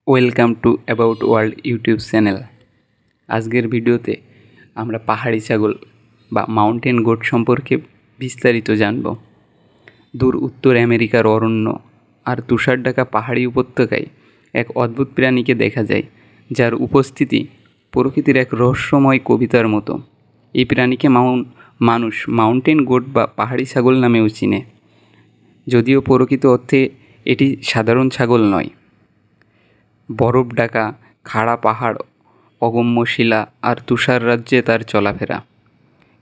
Welcome to about world YouTube channel. আজকের ভিডিওতে আমরা পাহাড়ি ছাগল বা মাউন্টেন গোট সম্পর্কে বিস্তারিত জানব। দূর উত্তর আমেরিকার অরণ্য আর তুষার ঢাকা পাহাড়ি উপত্যকায় এক অদ্ভুত প্রাণীকে দেখা যায়, যার উপস্থিতি প্রকৃতির এক রহস্যময় কবিতার মতো। এই প্রাণীকে মানুষ মাউন্টেন গোট বা পাহাড়ি ছাগল নামেও চিনে, যদিও প্রকৃত অর্থে এটি সাধারণ ছাগল নয়। বরফ ঢাকা খাড়া পাহাড়, অগম্য শিলা আর তুষার রাজ্যে তার চলাফেরা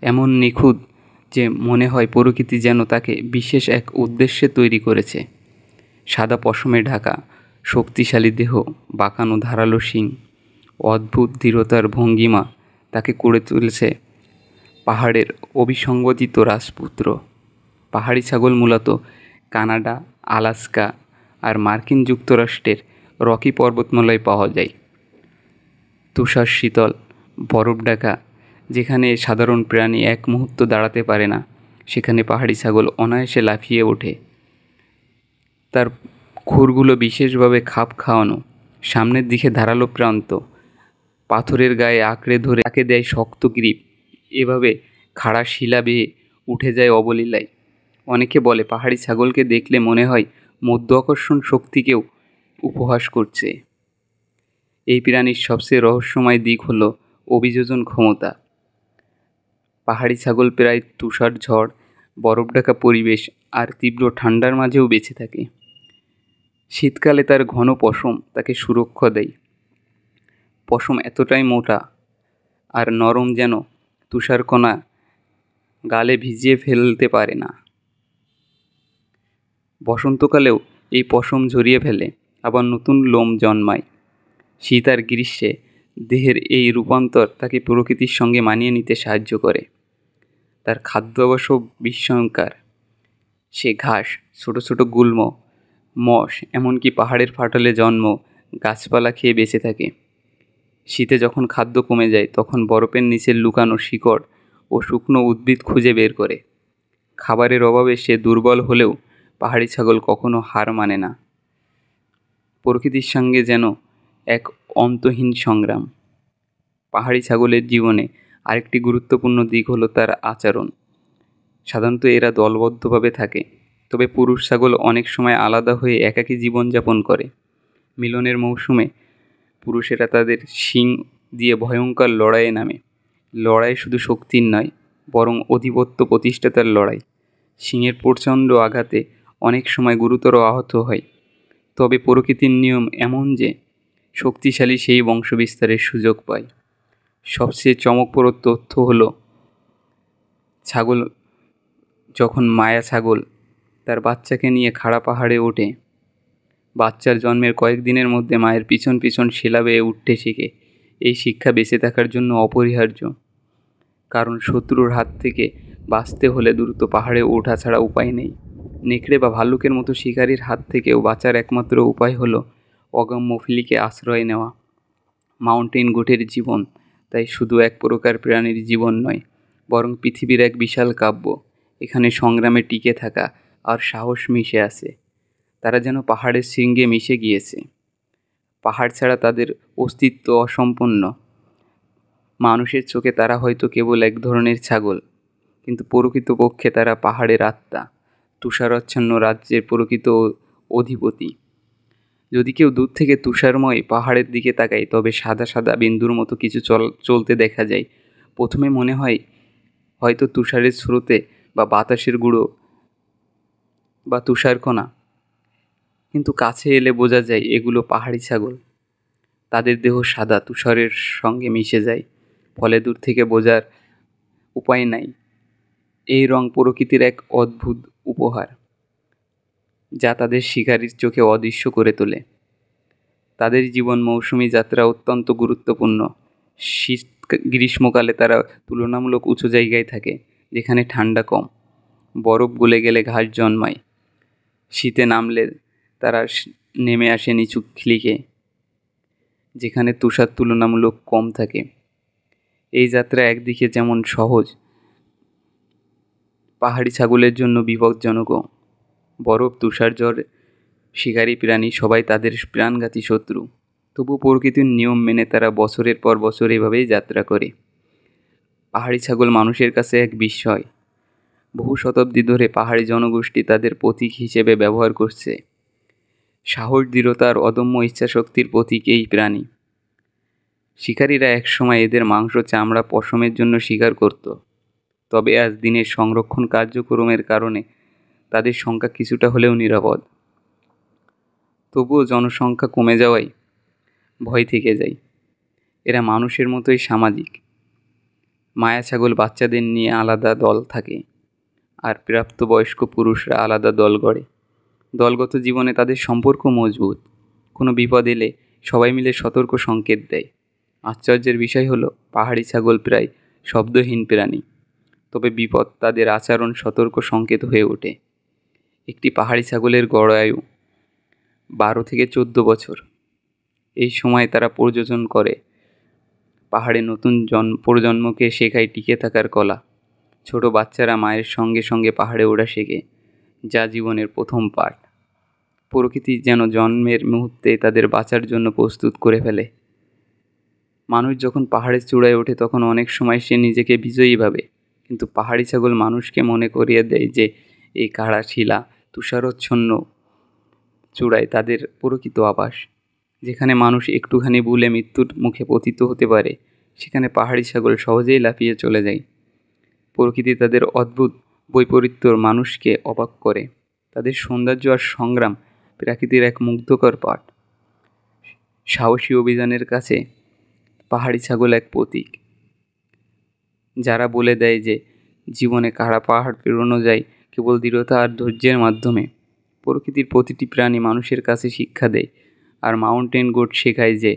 এমন নিখুঁত যে মনে হয় প্রকৃতি যেন তাকে বিশেষ এক উদ্দেশ্যে তৈরি করেছে। সাদা পশমে ঢাকা, শক্তিশালী দেহ, বাঁকানো ধারালো শিং, অদ্ভুত দৃঢ়তার ভঙ্গিমা তাকে করে তুলেছে পাহাড়ের অবিসংগঠিত রাজপুত্র। পাহাড়ি ছাগল মূলত কানাডা, আলাস্কা আর মার্কিন যুক্তরাষ্ট্রের রকি পর্বতমালায় পাওয়া যায়। তুষার শীতল বরফ ঢাকা যেখানে সাধারণ প্রাণী এক মুহূর্ত দাঁড়াতে পারে না, সেখানে পাহাড়ি ছাগল অনায়াসে লাফিয়ে ওঠে। তার খুরগুলো বিশেষভাবে খাপ খাওয়ানো, সামনের দিকে ধারালো প্রান্ত, পাথরের গায়ে আঁকড়ে ধরে তাকে দেয় শক্ত গ্রিপ। এভাবে খাড়া শিলা বেয়ে উঠে যায় অবলীলায়। অনেকে বলে পাহাড়ি ছাগলকে দেখলে মনে হয় মধ্যাকর্ষণ শক্তিকেও উপহাস করছে। এই প্রাণীর সবচেয়ে রহস্যময় দিক হলো অভিযোজন ক্ষমতা। পাহাড়ি ছাগল প্রায় তুষার ঝড়, বরফ ঢাকা পরিবেশ আর তীব্র ঠান্ডার মাঝেও বেঁচে থাকে। শীতকালে তার ঘন পশম তাকে সুরক্ষা দেয়। পশম এতটাই মোটা আর নরম যেন তুষারকণা গালে ভিজিয়ে ফেলতে পারে না। বসন্তকালেও এই পশম ঝরিয়ে ফেলে, আবার নতুন লোম জন্মায়। শীত আর গ্রীষ্মে দেহের এই রূপান্তর তাকে প্রকৃতির সঙ্গে মানিয়ে নিতে সাহায্য করে। তার খাদ্য অবশ্য বিস্ময়কর। সে ঘাস, ছোট ছোট গুল্ম, মশ, এমনকি পাহাড়ের ফাটলে জন্ম গাছপালা খেয়ে বেঁচে থাকে। শীতে যখন খাদ্য কমে যায়, তখন বরফের নিচে লুকানো শিকড় ও শুকনো উদ্ভিদ খুঁজে বের করে। খাবারের অভাবে সে দুর্বল হলেও পাহাড়ি ছাগল কখনো হার মানে না। প্রকৃতির সঙ্গে যেন এক অন্তহীন সংগ্রাম। পাহাড়ি ছাগলের জীবনে আরেকটি গুরুত্বপূর্ণ দিক হলো তার আচরণ। সাধারণত এরা দলবদ্ধভাবে থাকে, তবে পুরুষ ছাগল অনেক সময় আলাদা হয়ে একাকী জীবনযাপন করে। মিলনের মৌসুমে পুরুষেরা তাদের শিং দিয়ে ভয়ঙ্কর লড়াইয়ে নামে। লড়াই শুধু শক্তির নয়, বরং আধিপত্য প্রতিষ্ঠাতার লড়াই। শিংয়ের প্রচণ্ড আঘাতে অনেক সময় গুরুতর আহত হয়, তবে প্রকৃতির নিয়ম এমন যে শক্তিশালী সেই বংশবিস্তারের সুযোগ পায়। সবচেয়ে চমকপ্রদ তথ্য হলো, ছাগল যখন মায়া ছাগল তার বাচ্চাকে নিয়ে খাড়া পাহাড়ে ওঠে, বাচ্চার জন্মের কয়েকদিনের মধ্যে মায়ের পিছন পিছন শিলা বেয়ে উঠতে শেখে। এই শিক্ষা বেঁচে থাকার জন্য অপরিহার্য, কারণ শত্রুর হাত থেকে বাঁচতে হলে দ্রুত পাহাড়ে ওঠা ছাড়া উপায় নেই। নেকড়ে বা ভাল্লুকের মতো শিকারীর হাত থেকেও বাঁচার একমাত্র উপায় হলো অগম্য ফিলিকে আশ্রয় নেওয়া। মাউন্টেন গোটের জীবন তাই শুধু এক প্রকার প্রাণীর জীবন নয়, বরং পৃথিবীর এক বিশাল কাব্য। এখানে সংগ্রামে টিকে থাকা আর সাহস মিশে আছে। তারা যেন পাহাড়ের শৃঙ্গে মিশে গিয়েছে। পাহাড় ছাড়া তাদের অস্তিত্ব অসম্পূর্ণ। মানুষের চোখে তারা হয়তো কেবল এক ধরনের ছাগল, কিন্তু প্রকৃতপক্ষে তারা পাহাড়ের আত্মা, তুষারাচ্ছন্ন রাজ্যের প্রকৃত অধিপতি। যদি কেউ দূর থেকে তুষারময় পাহাড়ের দিকে তাকায়, তবে সাদা সাদা বিন্দুর মতো কিছু চলতে দেখা যায়। প্রথমে মনে হয় হয়তো তুষারের স্রোতে বা বাতাসের গুঁড়ো বা তুষারকণা, কিন্তু কাছে এলে বোঝা যায় এগুলো পাহাড়ি ছাগল। তাদের দেহ সাদা, তুষারের সঙ্গে মিশে যায়, ফলে দূর থেকে বোঝার উপায় নাই। এই রং প্রকৃতির এক অদ্ভুত উপহার, যা তাদের শিকারীর চোখে অদৃশ্য করে তোলে। তাদের জীবন মৌসুমি যাত্রা অত্যন্ত গুরুত্বপূর্ণ। গ্রীষ্মকালে তারা তুলনামূলক উঁচু জায়গায় থাকে, যেখানে ঠান্ডা কম, বরফ গলে গেলে ঘাস জন্মায়। শীতে নামলে তারা নেমে আসে নিচু খিলিকে, যেখানে তুষার তুলনামূলক কম থাকে। এই যাত্রা একদিকে যেমন সহজ, পাহাড়ি ছাগলের জন্য বিপজ্জনকও। বরফ, তুষার, ঝড়, শিকারী প্রাণী সবাই তাদের প্রাণঘাতী শত্রু। তবু প্রকৃতির নিয়ম মেনে তারা বছরের পর বছর এভাবেই যাত্রা করে। পাহাড়ি ছাগল মানুষের কাছে এক বিস্ময়। বহু শতাব্দী ধরে পাহাড়ি জনগোষ্ঠী তাদের প্রতীক হিসেবে ব্যবহার করছে। সাহস, দৃঢ়তা আর অদম্য ইচ্ছাশক্তির প্রতীক এই প্রাণী। শিকারীরা একসময় এদের মাংস, চামড়া, পশমের জন্য শিকার করত। তবে আজ দিনের সংরক্ষণ কার্যক্রমের কারণে তাদের সংখ্যা কিছুটা হলেও নিরাপদ। তবুও জনসংখ্যা কমে যাওয়ায় ভয় থেকে যায়। এরা মানুষের মতোই সামাজিক। মায়া ছাগল বাচ্চাদের নিয়ে আলাদা দল থাকে, আর প্রাপ্তবয়স্ক পুরুষরা আলাদা দল গড়ে। দলগত জীবনে তাদের সম্পর্ক মজবুত। কোনো বিপদ এলে সবাই মিলে সতর্ক সংকেত দেয়। আশ্চর্যের বিষয় হলো, পাহাড়ি ছাগল প্রায় শব্দহীন প্রাণী, তবে বিপদ তাদের আচরণ সতর্ক সংকেত হয়ে ওঠে। একটি পাহাড়ি ছাগলের গড় আয়ু 12 থেকে 14 বছর। এই সময় তারা প্রজনন করে। পাহাড়ে নতুন প্রজন্মকে শেখায় টিকে থাকার কলা। ছোট বাচ্চারা মায়ের সঙ্গে সঙ্গে পাহাড়ে ওঠা শেখে, যা জীবনের প্রথম পাঠ। প্রকৃতি যেন জন্মের মুহূর্তে তাদের বাঁচার জন্য প্রস্তুত করে ফেলে। মানুষ যখন পাহাড়ের চূড়ায় ওঠে তখন অনেক সময় সে নিজেকে বিজয়ী ভাবে, কিন্তু পাহাড়ি ছাগল মানুষকে মনে করিয়ে দেয় যে এই কাড়া শিলা, তুষারচ্ছন্ন চূড়ায় তাদের প্রকৃত আবাস। যেখানে মানুষ একটুখানি ভুলে মৃত্যুর মুখে পতিত হতে পারে, সেখানে পাহাড়ি ছাগল সহজেই লাফিয়ে চলে যায়। প্রকৃতি তাদের অদ্ভুত বৈপরীত্যর মানুষকে অবাক করে। তাদের সৌন্দর্য আর সংগ্রাম প্রকৃতির এক মুগ্ধকর পাঠ। সাহসী অভিযানের কাছে পাহাড়ি ছাগল এক প্রতীক, যারা বলে দেয় যে জীবনে কাড়া পাহাড় পেরোনো যায় কেবল দৃঢ়তা আর ধৈর্যের মাধ্যমে। প্রকৃতির প্রতিটি প্রাণী মানুষের কাছে শিক্ষা দেয়, আর মাউন্টেন গোট শেখায় যে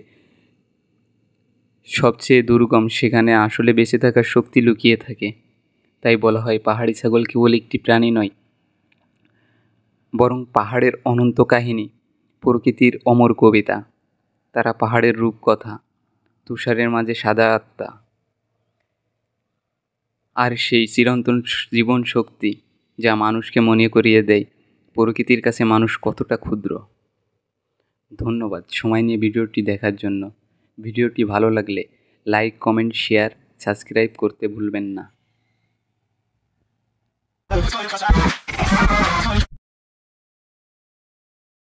সবচেয়ে দুর্গম সেখানে আসলে বেঁচে থাকার শক্তি লুকিয়ে থাকে। তাই বলা হয়, পাহাড়ি ছাগল কেবল একটি প্রাণী নয়, বরং পাহাড়ের অনন্ত কাহিনী, প্রকৃতির অমর কবিতা। তারা পাহাড়ের রূপকথা, তুষারের মাঝে সাদা আত্মা, আর সেই চিরন্তন জীবন শক্তি, যা মানুষকে মনে করিয়ে দেয় প্রকৃতির কাছে মানুষ কতটা ক্ষুদ্র। ধন্যবাদ সময় নিয়ে ভিডিওটি দেখার জন্য। ভিডিওটি ভালো লাগলে লাইক, কমেন্ট, শেয়ার, সাবস্ক্রাইব করতে ভুলবেন না।